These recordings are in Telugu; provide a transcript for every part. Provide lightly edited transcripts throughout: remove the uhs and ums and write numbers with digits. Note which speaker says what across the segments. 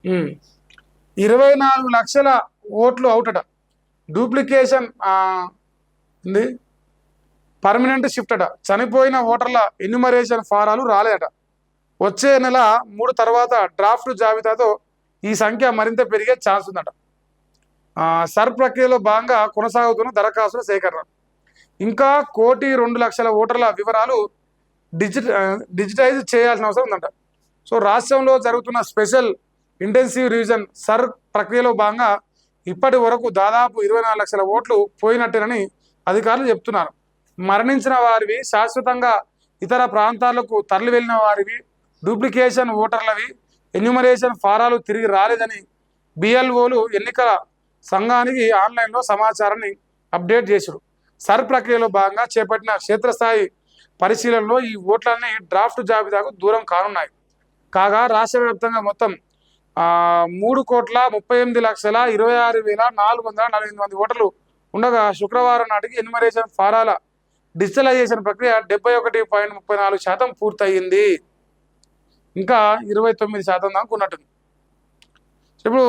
Speaker 1: ఉమ్. 24 లక్షల ఓట్లు అవుటట. డూప్లికేషన్ ఉంది. పర్మనెంట్ షిఫ్ట్ అట. చనిపోయిన ఓటర్ల ఎన్యుమరేషన్ ఫారాలు రాలేదట. వచ్చే నెల 3 తర్వాత డ్రాఫ్ట్ జాబితాతో ఈ సంఖ్య మరింత పెరిగే ఛాన్స్ ఉందట. సర్ ప్రక్రియలో భాగంగా కొనసాగుతున్న దరఖాస్తుల సేకరణ. ఇంకా 1,02,00,000 ఓటర్ల వివరాలు డిజిటైజ్ చేయాల్సిన అవసరం ఉందంట. సో రాష్ట్రంలో జరుగుతున్న స్పెషల్ ఇంటెన్సివ్ రివిజన్ సర్ ప్రక్రియలో భాగంగా ఇప్పటి వరకు దాదాపు 24 లక్షల ఓట్లు పోయినట్టేనని అధికారులు చెప్తున్నారు. మరణించిన వారివి, శాశ్వతంగా ఇతర ప్రాంతాలకు తరలి వెళ్ళిన వారివి, డూప్లికేషన్ ఓటర్లవి ఎన్యూమరేషన్ ఫారాలు తిరిగి రాలేదని బిఎల్ఓలు ఎన్నికల సంఘానికి ఆన్లైన్లో సమాచారాన్ని అప్డేట్ చేశారు. సర్ ప్రక్రియలో భాగంగా చేపట్టిన క్షేత్రస్థాయి పరిశీలనలో ఈ ఓట్లన్నీ డ్రాఫ్ట్ జాబితాకు దూరం కానున్నాయి. కాగా రాష్ట్ర వ్యాప్తంగా మొత్తం 3,38,26,26,448 మంది ఓటర్లు ఉండగా శుక్రవారం నాటికి ఎన్యుమరేషన్ ఫారాల డిజిటలైజేషన్ ప్రక్రియ 71.34% పూర్తయింది. ఇంకా 29% దాకా ఉన్నట్టుంది. ఇప్పుడు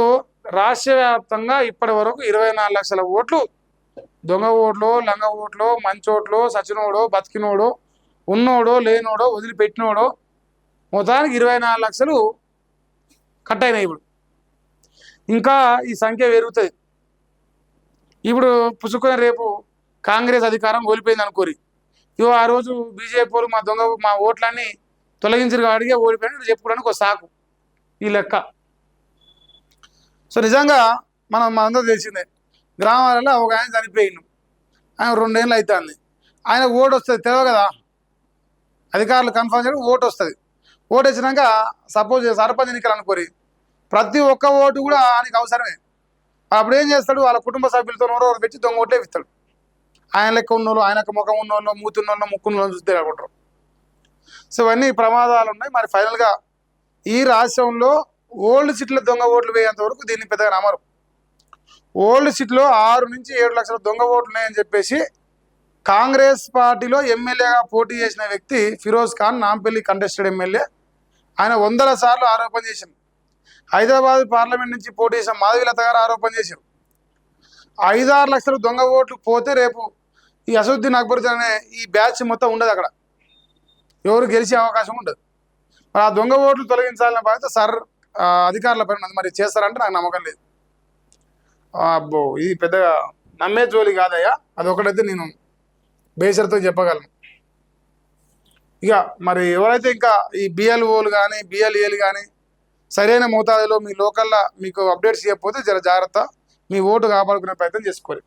Speaker 1: రాష్ట్ర వ్యాప్తంగా ఇప్పటి వరకు 24 లక్షల ఓట్లు, దొంగ ఓట్లు, లంగ ఓట్లు, మంచోట్లు, సచినోడో, బతికినోడో, ఉన్నోడో, లేనోడో, వదిలిపెట్టినోడో, మొత్తానికి 24 లక్షలు కట్ అయినాయి. ఇప్పుడు ఇంకా ఈ సంఖ్య పెరుగుతుంది. ఇప్పుడు పుచ్చుకొని రేపు కాంగ్రెస్ అధికారం కోల్పోయింది అనుకోరి, ఇవో ఆ రోజు బీజేపీ వాళ్ళు మా ఓట్లన్నీ తొలగించారు కాబట్టి ఓడిపోయినట్టు చెప్పుకోవడానికి ఒక సాకు ఈ లెక్క. సో నిజంగా మనందరూ తెలిసిందే, గ్రామాలలో ఒక ఆయన చనిపోయిండు, ఆయన 2 ఏళ్ళు అవుతుంది, ఆయన ఓటు వస్తుంది తెలియదు కదా, అధికారులు కన్ఫర్మ్ చేయడం ఓటు వస్తుంది. ఓటు వచ్చినాక సపోజ్ సర్పంచ్ ఎన్నికలు అనుకోరి, ప్రతి ఒక్క ఓటు కూడా ఆయనకి అవసరమే. అప్పుడు ఏం చేస్తాడు, వాళ్ళ కుటుంబ సభ్యులతో నోరు పెట్టి దొంగ ఓట్లే ఇస్తాడు. ఆయన లెక్క ఉన్నోళ్ళు, ఆయనకు ముఖం ఉన్నోళ్ళు, మూతున్నోళ్ళు, ముక్కున్నోళ్ళు చూస్తే అనుకుంటారు. సో ఇవన్నీ ప్రమాదాలు ఉన్నాయి. మరి ఫైనల్గా ఈ రాష్ట్రంలో ఓల్డ్ సిటీల దొంగ ఓట్లు వేయేంత వరకు దీన్ని పెద్దగా నమ్మరు. ఓల్డ్ సిటీలో 6 నుంచి 7 లక్షల దొంగ ఓట్లు ఉన్నాయని చెప్పేసి కాంగ్రెస్ పార్టీలో ఎమ్మెల్యేగా పోటీ చేసిన వ్యక్తి ఫిరోజ్ ఖాన్, నాంపల్లి కంటెస్టెడ్ ఎమ్మెల్యే, ఆయన 100 సార్లు ఆరోపణ చేశారు. హైదరాబాద్ పార్లమెంట్ నుంచి పోటీ చేసిన మాధవీలత గారు ఆరోపణ చేశారు. 5-6 లక్షల దొంగ ఓట్లు పోతే రేపు ఈ అసదుద్దీన్ అక్బర్ అనే ఈ బ్యాచ్ మొత్తం ఉండదు, అక్కడ ఎవరు గెలిచే అవకాశం ఉండదు. మరి ఆ దొంగ ఓట్లు తొలగించాలన్న బాధ్యత అధికారుల పైన ఉన్నది. మరి చేస్తారంటే నాకు నమ్మకం లేదు. అబ్బో, ఇది పెద్దగా నమ్మే జోలి కాదయ్యా, అదొకటైతే నేను బేసరితో చెప్పగలను. ఇక మరి ఎవరైతే ఇంకా ఈ బిఎల్ఓలు కానీ బిఎల్ఏలు కానీ సరైన మోతాదులో మీ లోకల్లో మీకు అప్డేట్స్ చేయకపోతే జర జాగ్రత్త, మీ ఓటు కాపాడుకునే ప్రయత్నం చేసుకోవాలి.